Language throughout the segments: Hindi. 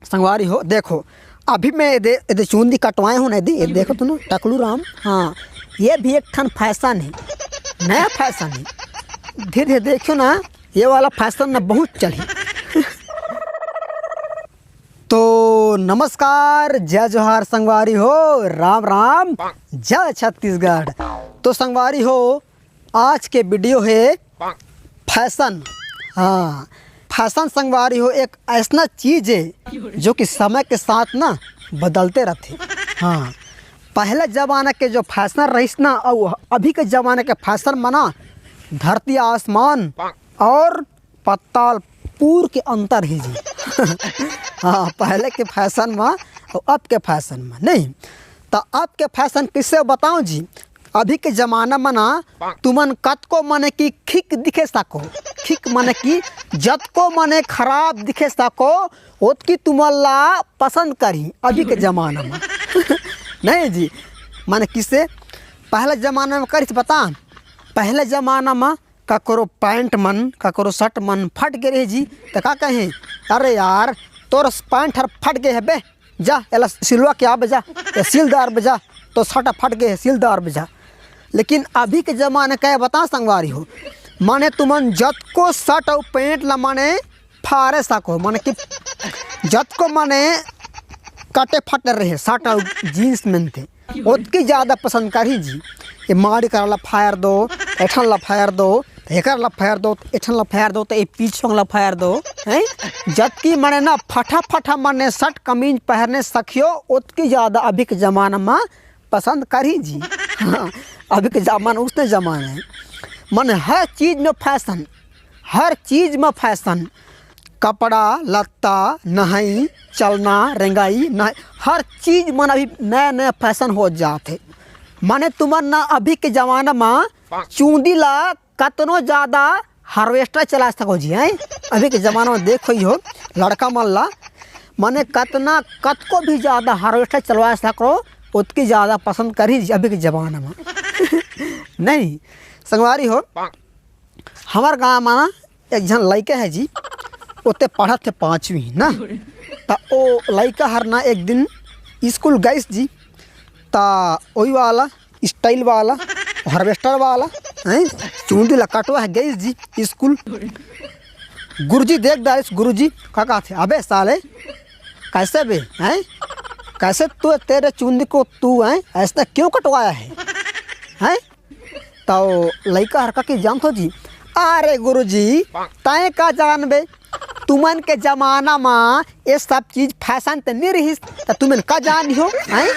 संगवारी हो देखो, अभी मैं ये चूंदी कटवाए हूँ ना, ये देखो तो ना टकलू राम। हाँ, ये भी एक ठन फैशन है, नया फैशन है। धीरे धीरे देखो ना, ये वाला फैशन ना बहुत चली। तो नमस्कार, जय जोहार संगवारी हो, राम राम, जय छत्तीसगढ़। तो संगवारी हो, आज के वीडियो है फैशन। हाँ, फैशन संगवारी हो एक ऐसा चीज़ है जो कि समय के साथ ना बदलते रहते। हाँ, पहले ज़माने के जो फैशन रहीस ना और अभी के ज़माने के फैशन मना धरती आसमान और पताल पूर के अंतर है जी। हाँ, पहले के फैशन में और अब के फैशन में नहीं। तो अब के फैशन किससे बताऊं जी। अभी के ज़माना में ना तुमन कत को मने की खिक दिखे सको, खिक मने की जत को मने खराब दिखे सको, ओतकी तुमला पसंद करी अभी के ज़माना में। नहीं जी, माने किससे पहले ज़माना में करी बता। पहले ज़माना में ककरो पैंट मन ककरो शर्ट मन फट गए रहे जी, तो का कहें, अरे यार तोर पैंट हर फट गए है बे, जा एला सिलवा के आ बजा, या सिलदार बजा, तो शर्ट फट गए है सिलदार बजा। लेकिन अभी के ज़माने का बता संगवारी हो, माने तुमन जत को शर्ट और पैंट ला माने फारे सको, माने कि जत को माने कटे फट रहे शर्ट और जीन्स में थे, उसकी ज़्यादा पसंद करी जी। ये मारी कर ला फायर दो, एठन ला फायर दो, हेकर ला फायर दो, एठन ला फायर दो, तो ये पीछे ला फायर दो हैं। जबकि मने ना फटा फटा मने शर्ट कमीज पहनने सखियो, उसकी ज़्यादा अभी के ज़माना में पसंद करी जी। हाँ, अभी के ज़माना उसने ज़माना है, मन हर चीज़ में फैशन, हर चीज़ में फैशन, कपड़ा लत्ता नहाई चलना रेंगाई नहाई, हर चीज़ मन अभी नया नया फैशन हो जाते। माने तुमन ना अभी के ज़माना में चूंदी ला कतनो ज़्यादा हार्वेस्टर चला सको जी हैं। अभी के ज़माना में देखो ही हो, लड़का मन ला माने कतना कत को भी ज़्यादा हार्वेस्टर चलवा सको, उसकी ज़्यादा पसंद करी जी अभी के ज़माना में। नहीं संगवारी हो, हमारे गाँव में एक जन लड़का है जी, उतने पढ़त थे 5वीं ना, तो वो लड़का हर ना एक दिन स्कूल गई जी, तो वही वाला स्टाइल वाला हार्वेस्टर वाला हैं चूंदी ला कटवा है गई जी स्कूल। गुरुजी देख दारिस, गुरुजी का थे, अबे साले कैसे बे हैं, कैसे तू तेरे चूंदी को तू हैं ऐसा क्यों कटवाया है हैं। तो लड़का हरका की जान तो जी, अरे गुरुजी तय का जान बे, तुमन के ज़माना में ये सब चीज़ फैशन तो नहीं रही, तो तुमन का जान हो हैं।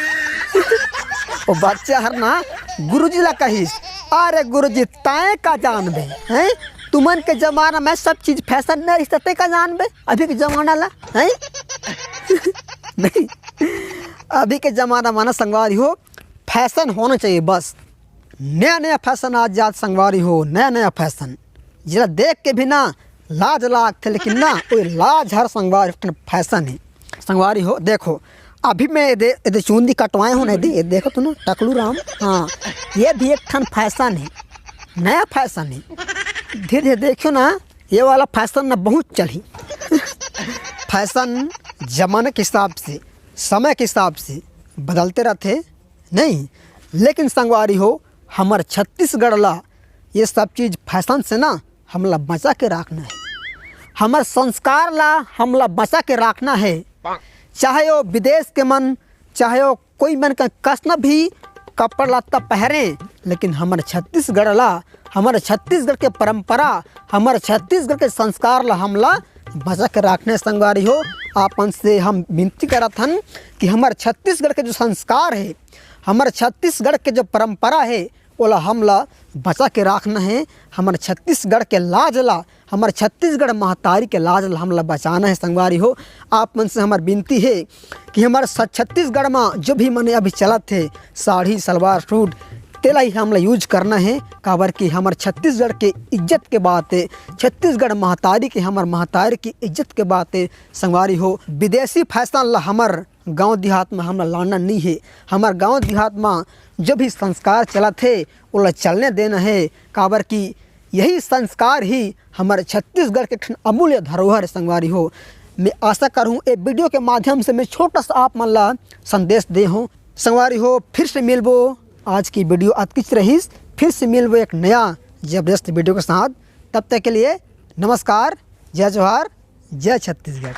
वो बच्चा हर ना गुरुजी ला कहिस, अरे गुरुजी तय का जान बे हैं, तुमन के ज़माना में सब चीज़ फैशन नहीं रही, तय का जान बे अभी के ज़माना ला हैं। नहीं, अभी के ज़माना में ना संगवारी हो फैशन होना चाहिए, बस नया नया फैशन आज जात संगवारी हो, नया नया फैशन जरा देख के भी ना लाज लाग थे, लेकिन ना वो लाज हर संगवारी फैशन है। संगवारी हो देखो, अभी मैं ये चूंदी कटवाए हूँ ना, ये देखो तो ना टकलू राम। हाँ, ये भी एक ठन फैशन है, नया फैशन है। धीरे धीरे देखो ना, ये वाला फैशन ना बहुत चली। फैशन ज़माने के हिसाब से समय के हिसाब से बदलते रहते नहीं। लेकिन संगवारी हो, हमारे छत्तीसगढ़ ला ये सब चीज़ फैशन से ना हमला बचा के रखना है, हमारे संस्कार ला हमला बचा के रखना है। चाहे वो विदेश के मन, चाहे वो कोई मन का कसना भी कपड़ा लत्ता पहने, लेकिन हमारे छत्तीसगढ़ ला, हमारे छत्तीसगढ़ के परंपरा, हमारे छत्तीसगढ़ के संस्कार ला हमला बचा के रखने। संगवारी हो, आपन से हम विनती करत हन कि हमारे छत्तीसगढ़ के जो संस्कार है, हमारे छत्तीसगढ़ के जो परंपरा है, ओला हमला बचा के रखना है। हमारे छत्तीसगढ़ के लाज ला, हमारे छत्तीसगढ़ महतारी के लाज ला हमला बचाना है। संगवारी हो, आप मन से हमारी विनती है कि हमारे छत्तीसगढ़ में जो भी मने अभी चलत थे साड़ी सलवार सूट, तेला ही हमला यूज करना है। काबर कि हमारे छत्तीसगढ़ के इज्जत के बात है, छत्तीसगढ़ महतारी के, हमारे महतारी की इज्जत के बात है। संगवारी हो, विदेशी फैशन ला हमार गांव देहात में हमरा लाना नहीं है। हमारे गांव देहात में जो भी संस्कार चला थे वो चलने देना है। काबर कि यही संस्कार ही हमारे छत्तीसगढ़ के अमूल्य धरोहर संगवारी हो। मैं आशा करूँ ये वीडियो के माध्यम से मैं छोटा सा आप मन ला संदेश दे हूँ। संगवारी हो फिर से मिलबो, आज की वीडियो अतकिच रहीस, फिर से मिलबो एक नया जबरदस्त वीडियो के साथ। तब तक के लिए नमस्कार, जय जोहार, जय छत्तीसगढ़।